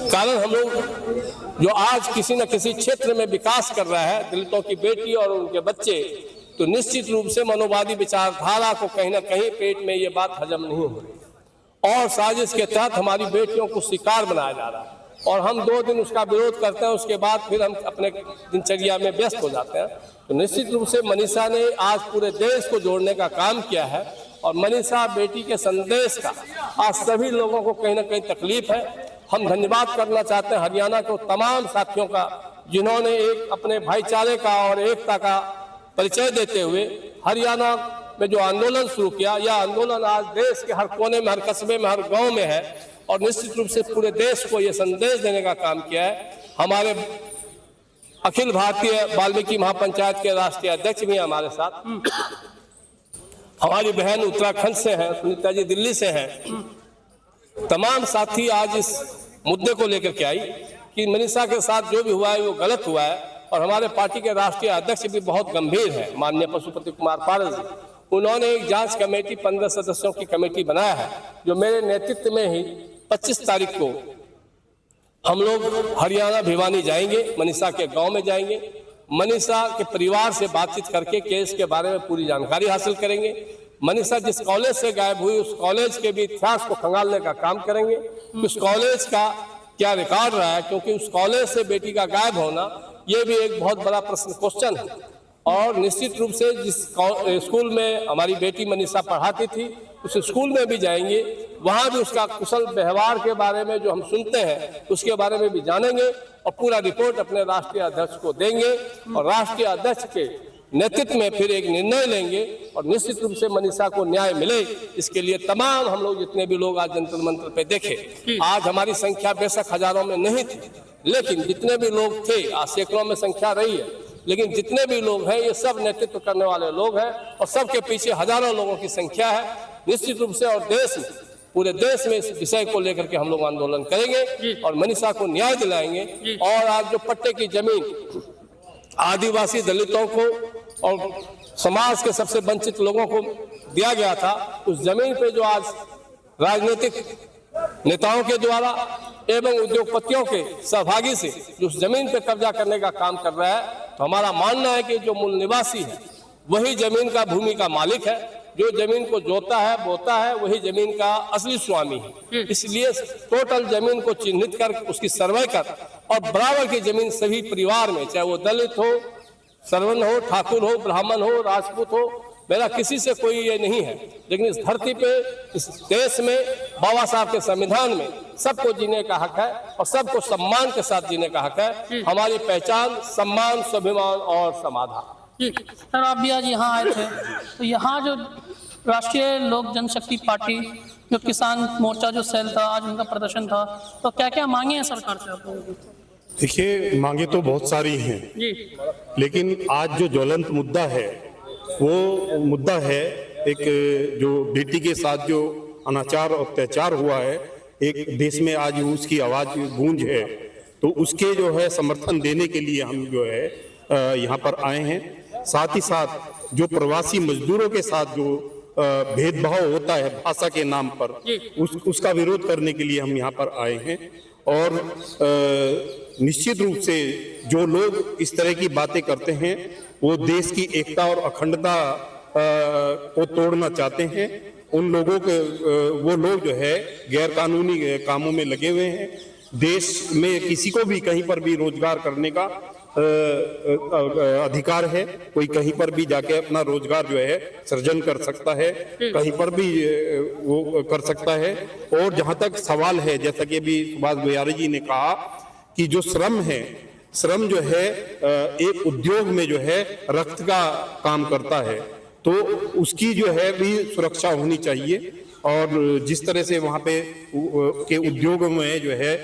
कारण हम लोग जो आज किसी न किसी क्षेत्र में विकास कर रहा है, दलितों की बेटी और उनके बच्चे, तो निश्चित रूप से मनोवादी विचारधारा को कहीं ना कहीं पेट में ये बात हजम नहीं हो रही, और साजिश के तहत हमारी बेटियों को शिकार बनाया जा रहा है, और हम 2 दिन उसका विरोध करते हैं, उसके बाद फिर हम अपने दिनचर्या में व्यस्त हो जाते हैं। तो निश्चित रूप से मनीषा ने आज पूरे देश को जोड़ने का काम किया है, और मनीषा बेटी के संदेश का आज सभी लोगों को कहीं ना कहीं तकलीफ है। हम धन्यवाद करना चाहते हैं हरियाणा के तमाम साथियों का, जिन्होंने एक अपने भाईचारे का और एकता का परिचय देते हुए हरियाणा में जो आंदोलन शुरू किया, यह आंदोलन आज देश के हर कोने में, हर कस्बे में, हर गांव में है, और निश्चित रूप से पूरे देश को ये संदेश देने का काम किया है। हमारे अखिल भारतीय वाल्मीकि महापंचायत के राष्ट्रीय अध्यक्ष भी हमारे साथ, हमारी बहन उत्तराखंड से हैं, सुनीता जी दिल्ली से हैं, तमाम साथी आज इस मुद्दे को लेकर के आई कि मनीषा के साथ जो भी हुआ है वो गलत हुआ है, और हमारे पार्टी के राष्ट्रीय अध्यक्ष भी बहुत गंभीर है, माननीय पशुपति कुमार पारस जी। उन्होंने एक जांच कमेटी 15 सदस्यों की कमेटी बनाया है, जो मेरे नेतृत्व में ही 25 तारीख को हम लोग हरियाणा भिवानी जाएंगे, मनीषा के गांव में जाएंगे, मनीषा के परिवार से बातचीत करके केस के बारे में पूरी जानकारी हासिल करेंगे। मनीषा जिस कॉलेज से गायब हुई उस कॉलेज के भी इतिहास को खंगालने का काम करेंगे, उस कॉलेज का क्या रिकॉर्ड रहा है, क्योंकि उस कॉलेज से बेटी का गायब होना ये भी एक बहुत बड़ा प्रश्न क्वेश्चन है। और निश्चित रूप से जिस स्कूल में हमारी बेटी मनीषा पढ़ाती थी उस स्कूल में भी जाएंगे, वहाँ भी उसका कुशल व्यवहार के बारे में जो हम सुनते हैं उसके बारे में भी जानेंगे और पूरा रिपोर्ट अपने राष्ट्रीय अध्यक्ष को देंगे और राष्ट्रीय अध्यक्ष के नेतृत्व में फिर एक निर्णय लेंगे और निश्चित रूप से मनीषा को न्याय मिले, इसके लिए तमाम हम लोग जितने भी लोग आज जंतर मंतर पे देखे, आज हमारी संख्या बेशक हजारों में नहीं थी, लेकिन जितने भी लोग थे, आज सैकड़ों में संख्या रही है, लेकिन जितने भी लोग हैं ये सब नेतृत्व करने वाले लोग हैं और सबके पीछे हजारों लोगों की संख्या है निश्चित रूप से। और देश में, पूरे देश में इस विषय को लेकर के हम लोग आंदोलन करेंगे और मनीषा को न्याय दिलाएंगे। और आज जो पट्टे की जमीन आदिवासी दलितों को और समाज के सबसे वंचित लोगों को दिया गया था, उस जमीन पे जो आज राजनीतिक नेताओं के द्वारा एवं उद्योगपतियों के सहभागी से जो उस जमीन पे कब्जा करने का काम कर रहा है, तो हमारा मानना है कि जो मूल निवासी है वही जमीन का भूमि का मालिक है, जो जमीन को जोता है बोता है वही जमीन का असली स्वामी है। इसलिए टोटल जमीन को चिन्हित कर उसकी सर्वे कर और बराबर की जमीन सभी परिवार में, चाहे वो दलित हो, सरवन हो, ठाकुर हो, ब्राह्मण हो, राजपूत हो, मेरा किसी से कोई ये नहीं है, लेकिन इस धरती पे, इस देश में, बाबा साहब के संविधान में सबको जीने का हक है और सबको सम्मान के साथ जीने का हक है। हमारी पहचान सम्मान, स्वाभिमान और समाधान। सर, आप भी आज यहाँ आए थे, तो यहाँ जो राष्ट्रीय लोक जनशक्ति पार्टी जो किसान मोर्चा जो सेल था, आज उनका प्रदर्शन था, तो क्या क्या मांगे हैं सरकार से आप लोगों की? देखिए, मांगे तो बहुत सारी हैं जी, लेकिन आज जो ज्वलंत मुद्दा है वो मुद्दा है एक जो बेटी के साथ जो अनाचार और अत्याचार हुआ है, एक देश में आज उसकी आवाज गूंज है, तो उसके जो है समर्थन देने के लिए हम जो है यहाँ पर आए हैं। साथ ही साथ जो प्रवासी मजदूरों के साथ जो भेदभाव होता है भाषा के नाम पर, उसका विरोध करने के लिए हम यहाँ पर आए हैं। और निश्चित रूप से जो लोग इस तरह की बातें करते हैं वो देश की एकता और अखंडता को तोड़ना चाहते हैं। उन लोगों के वो लोग जो है गैर कानूनी कामों में लगे हुए हैं। देश में किसी को भी कहीं पर भी रोजगार करने का अधिकार है, कोई कहीं पर भी जाके अपना रोजगार जो है सृजन कर सकता है, कहीं पर भी वो कर सकता है। और जहां तक सवाल है, जैसा कि अभी सुभाष भुयारी जी ने कहा कि जो श्रम है, श्रम जो है एक उद्योग में जो है रक्त का काम करता है, तो उसकी जो है भी सुरक्षा होनी चाहिए। और जिस तरह से वहाँ पे के उद्योगों में जो है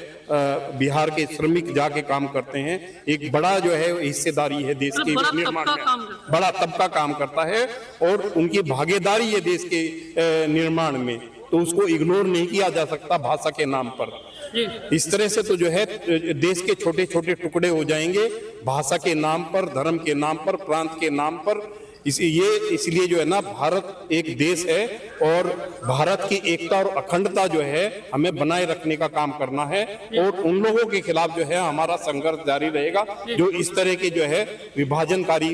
बिहार के श्रमिक जाके काम करते हैं, एक बड़ा जो है हिस्सेदारी है देश के निर्माण में, बड़ा तबका काम करता है और उनकी भागीदारी है देश के निर्माण में, तो उसको इग्नोर नहीं किया जा सकता भाषा के नाम पर। इस तरह से तो जो है देश के छोटे छोटे टुकड़े हो जाएंगे भाषा के नाम पर, धर्म के नाम पर, प्रांत के नाम पर। इसलिए जो है ना, भारत एक देश है और भारत की एकता और अखंडता जो है हमें बनाए रखने का काम करना है और उन लोगों के खिलाफ जो है हमारा संघर्ष जारी रहेगा जो इस तरह के जो है विभाजनकारी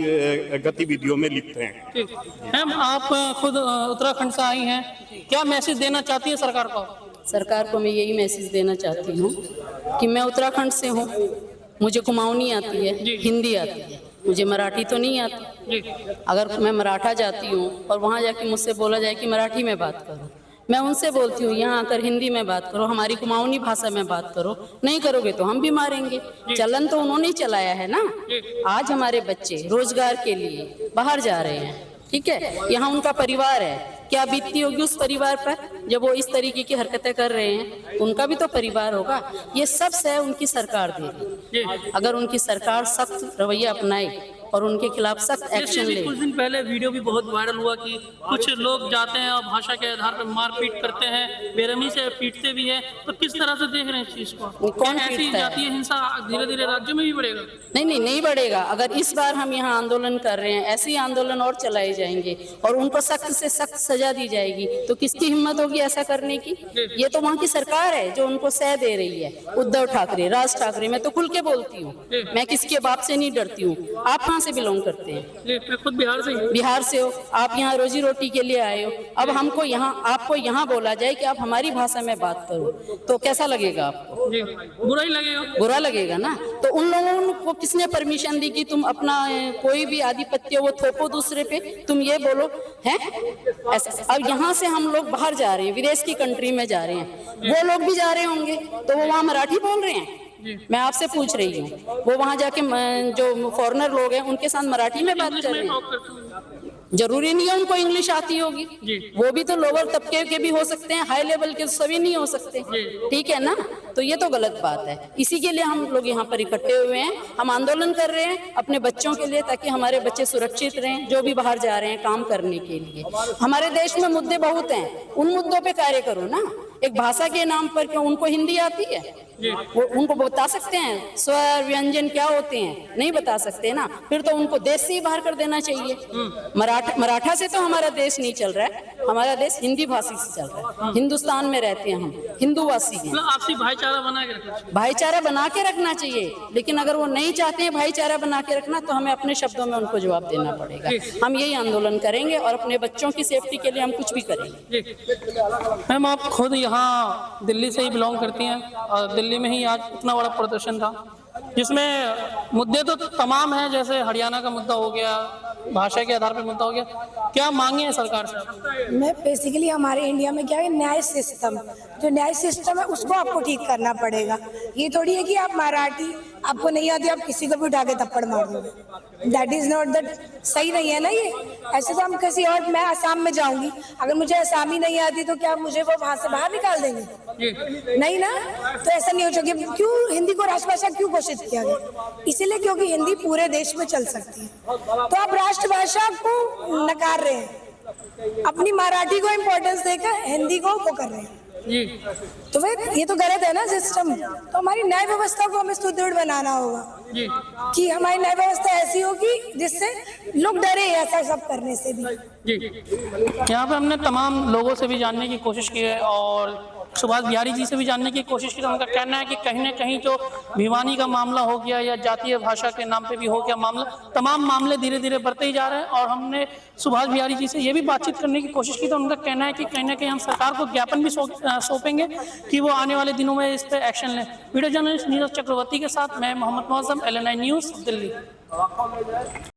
गतिविधियों में लिप्त हैं। मैम, आप खुद उत्तराखंड से आई हैं, क्या मैसेज देना चाहती है सरकार को? सरकार को मैं यही मैसेज देना चाहती हूँ कि मैं उत्तराखंड से हूँ, मुझे कुमाऊनी आती है, हिंदी आती है, मुझे मराठी तो नहीं आती। अगर मैं मराठा जाती हूँ और वहाँ जाके मुझसे बोला जाए कि मराठी में बात करो, मैं उनसे बोलती हूँ यहाँ आकर हिंदी में बात करो, हमारी कुमाऊनी भाषा में बात करो, नहीं करोगे तो हम भी मारेंगे। चलन तो उन्होंने ही चलाया है ना। आज हमारे बच्चे रोजगार के लिए बाहर जा रहे हैं, ठीक है, यहाँ उनका परिवार है, क्या बीतती होगी उस परिवार पर जब वो इस तरीके की हरकतें कर रहे हैं? उनका भी तो परिवार होगा। ये सब से उनकी सरकार दे रही। अगर उनकी सरकार सख्त रवैया अपनाए और उनके खिलाफ सख्त एक्शन ले। कुछ दिन पहले वीडियो भी बहुत वायरल हुआ कि कुछ लोग जाते हैं और भाषा के आधार पर मारपीट करते हैं, बेरहमी से पीटते भी हैं, तो किस तरह से देख रहे हैं इस चीज को? कौन ऐसी जातीय हिंसा धीरे धीरे राज्य में भी बढ़ेगा? नहीं बढ़ेगा। अगर इस बार हम यहाँ आंदोलन कर रहे हैं, ऐसे ही आंदोलन और चलाए जाएंगे और उनको सख्त से सख्त सजा दी जाएगी, तो किसकी हिम्मत होगी ऐसा करने की? ये तो वहाँ की सरकार है जो उनको सह दे रही है। उद्धव ठाकरे, राज ठाकरे, मैं तो खुल के बोलती हूँ, मैं किसके बाप से नहीं डरती हूँ। आप कहाँ से बिलोंग करते हैं? जी, मैं खुद बिहार से ही। बिहार से हो, आप यहाँ रोजी रोटी के लिए आए हो। अब हमको यहाँ, आपको यहाँ बोला जाए कि आप हमारी भाषा में बात करो, तो कैसा लगेगा आपको? जी, बुरा ही लगेगा। बुरा लगेगा ना। तो उन लोगों को किसने परमिशन दी कि तुम अपना कोई भी आधिपत्य वो थोपो दूसरे पे, तुम ये बोलो हैं ऐसा? अब यहाँ से हम लोग बाहर जा रहे हैं, विदेश की कंट्री में जा रहे हैं, वो लोग भी जा रहे होंगे, तो वो वहाँ मराठी बोल रहे हैं? मैं आपसे पूछ रही हूँ, वो वहाँ जाके जो फॉरेनर लोग हैं उनके साथ मराठी में बात कर रहे हैं? जरूरी नहीं है उनको इंग्लिश आती होगी, वो भी तो लोअर तबके के भी हो सकते हैं, हाई लेवल के सभी नहीं हो सकते, ठीक है ना? तो ये तो गलत बात है। इसी के लिए हम लोग यहाँ पर इकट्ठे हुए हैं, हम आंदोलन कर रहे हैं अपने बच्चों के लिए, ताकि हमारे बच्चे सुरक्षित रहें, जो भी बाहर जा रहे हैं काम करने के लिए। हमारे देश में मुद्दे बहुत हैं, उन मुद्दों पे कार्य करो ना। एक भाषा के नाम पर क्यों, उनको हिंदी आती है, वो उनको बता सकते हैं स्वर व्यंजन क्या होते हैं? नहीं बता सकते ना, फिर तो उनको देश से ही बाहर कर देना चाहिए। मराठा से तो हमारा देश नहीं चल रहा है, हमारा देश हिंदी भाषी से चल रहा है। हिंदुस्तान में रहते हैं हम, हिंदूवासी हैं। आपसी भाईचारा बना के रखना चाहिए। भाईचारा बना के रखना चाहिए, लेकिन अगर वो नहीं चाहते हैं भाईचारा बना के रखना, तो हमें अपने शब्दों में उनको जवाब देना पड़ेगा। हम यही आंदोलन करेंगे और अपने बच्चों की सेफ्टी के लिए हम कुछ भी करेंगे। मैम, आप खुद यहाँ दिल्ली से ही बिलोंग करती हैं, और दिल्ली में ही आज इतना बड़ा प्रदर्शन था, जिसमें मुद्दे तो तमाम हैं, जैसे हरियाणा का मुद्दा हो गया, भाषा के आधार पर मुद्दा हो गया, क्या मांगे हैं सरकार से? मैं बेसिकली हमारे इंडिया में क्या है, न्याय सिस्टम, जो न्याय सिस्टम है उसको आपको ठीक करना पड़ेगा। ये थोड़ी है कि आप मराठी आपको नहीं आती, आप किसी को भी उठा के थप्पड़ मार दोगे, दैट इज नॉट दैट, सही नहीं है ना ये। ऐसे तो हम किसी और, मैं असम में जाऊंगी, अगर मुझे असमी नहीं आती तो क्या मुझे वो वहां से बाहर निकाल देंगे? नहीं ना। तो ऐसा नहीं हो सके। क्यों हिंदी को राष्ट्रभाषा क्यों घोषित किया गया? इसीलिए क्योंकि हिंदी पूरे देश में चल सकती है। तो आप राष्ट्रभाषा को नकार रहे हैं, अपनी मराठी को इम्पोर्टेंस देकर हिंदी को वो कर रहे हैं। तो फिर ये तो गलत है ना सिस्टम। तो हमारी न्याय व्यवस्था को हमें सुदृढ़ बनाना होगा, कि हमारी न्याय व्यवस्था ऐसी होगी जिससे लोग डरे ऐसा सब करने से भी। यहाँ पे हमने तमाम लोगों से भी जानने की कोशिश की है, और सुभाष बिहारी जी से भी जानने की कोशिश की, तो उनका कहना है कि कहीं ना कहीं जो भिवानी का मामला हो गया या जातीय भाषा के नाम पे भी हो गया मामला, तमाम मामले धीरे धीरे बढ़ते ही जा रहे हैं। और हमने सुभाष बिहारी जी से ये भी बातचीत करने की कोशिश की, तो उनका कहना है कि कहीं ना कहीं हम सरकार को ज्ञापन भी सौंपेंगे कि वो आने वाले दिनों में इस पर एक्शन लें। वीडियो जर्नलिस्ट नीरज चक्रवर्ती के साथ मैं मोहम्मद मौसम, LNI न्यूज़, दिल्ली।